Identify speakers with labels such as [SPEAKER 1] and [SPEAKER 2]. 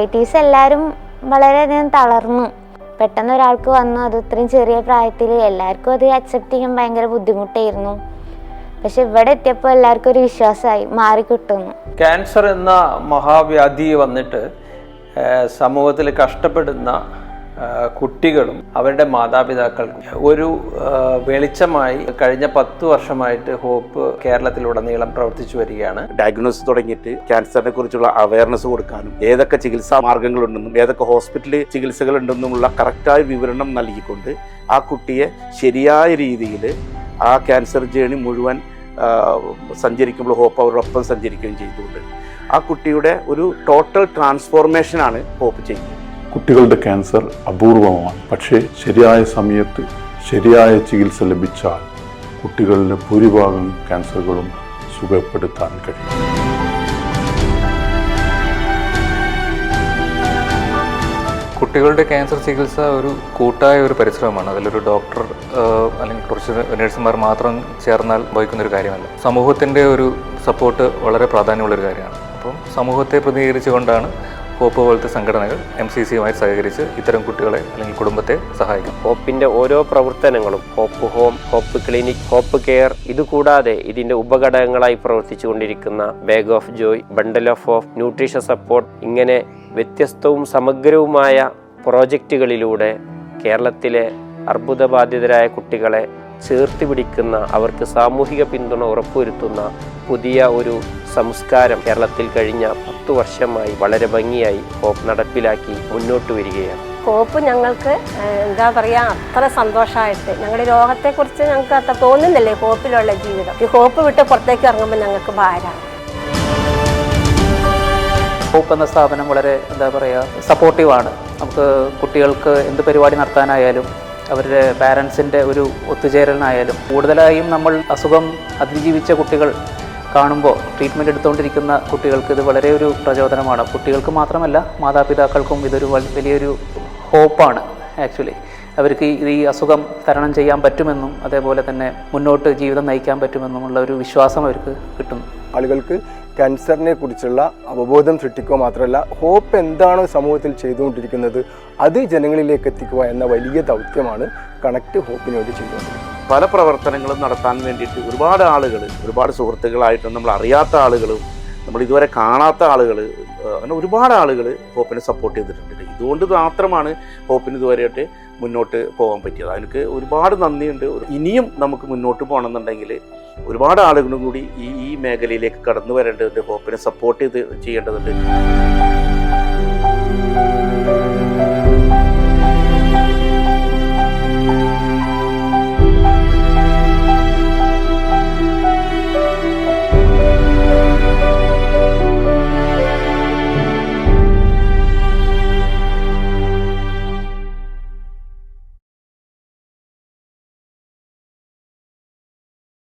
[SPEAKER 1] Relatives എല്ലാവരും വളരെയധികം തളർന്നു. പെട്ടെന്ന് ഒരാൾക്ക് വന്നു, അത് ഇത്രയും ചെറിയ പ്രായത്തിൽ എല്ലാവർക്കും അത് അക്സെപ്റ്റ് ചെയ്യാൻ ഭയങ്കര ബുദ്ധിമുട്ടായിരുന്നു. പക്ഷെ ഇവിടെ എത്തിയപ്പോൾ എല്ലാവർക്കും ഒരു വിശ്വാസമായി, മാറിക്കിട്ടുന്നു.
[SPEAKER 2] ക്യാൻസർ എന്ന മഹാവ്യാധി വന്നിട്ട് സമൂഹത്തിൽ കഷ്ടപ്പെടുന്ന കുട്ടികളും അവരുടെ മാതാപിതാക്കൾക്കും ഒരു വെളിച്ചമായി കഴിഞ്ഞ 10 വർഷമായിട്ട് ഹോപ്പ് കേരളത്തിലുടനീളം പ്രവർത്തിച്ചു വരികയാണ്.
[SPEAKER 3] ഡയഗ്നോസിസ് തുടങ്ങിയിട്ട് ക്യാൻസറിനെ കുറിച്ചുള്ള അവയർനെസ് കൊടുക്കാനും ഏതൊക്കെ ചികിത്സാ മാർഗങ്ങളുണ്ടെന്നും ഏതൊക്കെ ഹോസ്പിറ്റലിൽ ചികിത്സകൾ ഉണ്ടെന്നുമുള്ള കറക്റ്റായ വിവരണം നൽകിക്കൊണ്ട് ആ കുട്ടിയെ ശരിയായ രീതിയിൽ ആ ക്യാൻസർ ജേണി മുഴുവൻ സഞ്ചരിക്കുമ്പോൾ ഹോപ്പ് അവരോടൊപ്പം സഞ്ചരിക്കുകയും ചെയ്തുകൊണ്ട് ആ കുട്ടിയുടെ ഒരു ടോട്ടൽ ട്രാൻസ്ഫോർമേഷനാണ് ഹോപ്പ് ചെയ്യുന്നത്.
[SPEAKER 4] കുട്ടികളുടെ ക്യാൻസർ അപൂർവമാണ്. പക്ഷേ ശരിയായ സമയത്ത് ശരിയായ ചികിത്സ ലഭിച്ചാൽ കുട്ടികളിലെ ഭൂരിഭാഗം ക്യാൻസറുകളും സുഖപ്പെടുത്താൻ കഴിയും.
[SPEAKER 5] കുട്ടികളുടെ ക്യാൻസർ ചികിത്സ ഒരു കൂട്ടായ ഒരു പരിശ്രമമാണ്. അതിലൊരു ഡോക്ടർ അല്ലെങ്കിൽ കുറച്ച് നഴ്സുമാർ മാത്രം ചേർന്നാൽ വഹിക്കുന്നൊരു കാര്യമല്ല. സമൂഹത്തിൻ്റെ ഒരു സപ്പോർട്ട് വളരെ പ്രാധാന്യമുള്ളൊരു കാര്യമാണ്. അപ്പം സമൂഹത്തെ പ്രതിനിധീകരിച്ചുകൊണ്ടാണ് ഹോപ്പ് പോലത്തെ സംഘടനകൾ MCCയുമായി സഹകരിച്ച് ഇത്തരം കുട്ടികളെ അല്ലെങ്കിൽ കുടുംബത്തെ സഹായിക്കും.
[SPEAKER 6] ഹോപ്പിൻ്റെ ഓരോ പ്രവർത്തനങ്ങളും hope home, hope clinic, hope care, ഇതുകൂടാതെ ഇതിൻ്റെ ഉപഘടകങ്ങളായി പ്രവർത്തിച്ചുകൊണ്ടിരിക്കുന്ന bag of joy, bundle of hope, nutrition support, ഇങ്ങനെ വ്യത്യസ്തവും സമഗ്രവുമായ പ്രോജക്റ്റുകളിലൂടെ കേരളത്തിലെ അർബുദബാധിതരായ കുട്ടികളെ ചേർത്ത് പിടിക്കുന്ന, അവർക്ക് സാമൂഹിക പിന്തുണ ഉറപ്പുവരുത്തുന്ന പുതിയ ഒരു സംസ്കാരം കേരളത്തിൽ കഴിഞ്ഞ 10 വർഷമായി വളരെ ഭംഗിയായി ഹോപ്പ് നടപ്പിലാക്കി മുന്നോട്ട് വരികയാണ്.
[SPEAKER 7] ഹോപ്പ് ഞങ്ങൾക്ക് എന്താ പറയുക, അത്ര സന്തോഷമായിട്ട് ഞങ്ങളുടെ രോഗത്തെക്കുറിച്ച് ഞങ്ങൾക്ക് അത്ര തോന്നുന്നില്ലേ ഹോപ്പിലുള്ള ജീവിതം. ഈ ഹോപ്പ് വിട്ട് പുറത്തേക്ക് ഇറങ്ങുമ്പോൾ ഞങ്ങൾക്ക് ഭാരമാണ്.
[SPEAKER 8] ഹോപ്പ് എന്ന സ്ഥാപനം വളരെ എന്താ പറയുക സപ്പോർട്ടീവാണ്. നമുക്ക് കുട്ടികൾക്ക് എന്ത് പരിപാടി നടത്താനായാലും അവരുടെ പാരൻസിൻ്റെ ഒരു ഒത്തുചേരലിനായാലും, കൂടുതലായും നമ്മൾ അസുഖം അതിജീവിച്ച കുട്ടികൾ കാണുമ്പോൾ ട്രീറ്റ്മെൻറ്റ് എടുത്തുകൊണ്ടിരിക്കുന്ന കുട്ടികൾക്ക് ഇത് വളരെ ഒരു പ്രചോദനമാണ്. കുട്ടികൾക്ക് മാത്രമല്ല മാതാപിതാക്കൾക്കും ഇതൊരു വലിയൊരു ഹോപ്പാണ്. ആക്ച്വലി അവർക്ക് ഈ അസുഖം തരണം ചെയ്യാൻ പറ്റുമെന്നും അതേപോലെ തന്നെ മുന്നോട്ട് ജീവിതം നയിക്കാൻ പറ്റുമെന്നുമുള്ള ഒരു വിശ്വാസം അവർക്ക് കിട്ടുന്നു.
[SPEAKER 9] ആളുകൾക്ക് ക്യാൻസറിനെ കുറിച്ചുള്ള അവബോധം സൃഷ്ടിക്കുക മാത്രമല്ല, ഹോപ്പ് എന്താണോ സമൂഹത്തിൽ ചെയ്തുകൊണ്ടിരിക്കുന്നത് അത് ജനങ്ങളിലേക്ക് എത്തിക്കുക എന്ന വലിയ ദൗത്യമാണ് കണക്ട് ഹോപ്പിന് വേണ്ടി ചെയ്തുകൊണ്ടിരിക്കുന്നത്.
[SPEAKER 3] പല പ്രവർത്തനങ്ങളും നടത്താൻ വേണ്ടിയിട്ട് ഒരുപാട് ആളുകൾ, ഒരുപാട് സുഹൃത്തുക്കളായിട്ടും നമ്മൾ അറിയാത്ത ആളുകളും നമ്മൾ ഇതുവരെ കാണാത്ത ആളുകൾ, അങ്ങനെ ഒരുപാട് ആളുകൾ ഹോപ്പിനെ സപ്പോർട്ട് ചെയ്തിട്ടുണ്ട്. ഇതുകൊണ്ട് മാത്രമാണ് ഹോപ്പിന് ഇതുവരെയായിട്ട് മുന്നോട്ട് പോകാൻ പറ്റിയത്. അതിനൊക്കെ ഒരുപാട് നന്ദിയുണ്ട്. ഇനിയും നമുക്ക് മുന്നോട്ട് പോകണമെന്നുണ്ടെങ്കിൽ ഒരുപാട് ആളുകളും കൂടി ഈ മേഖലയിലേക്ക് കടന്നു വരേണ്ടതുണ്ട്, ഹോപ്പിനെ സപ്പോർട്ട് ചെയ്യേണ്ടതുണ്ട്.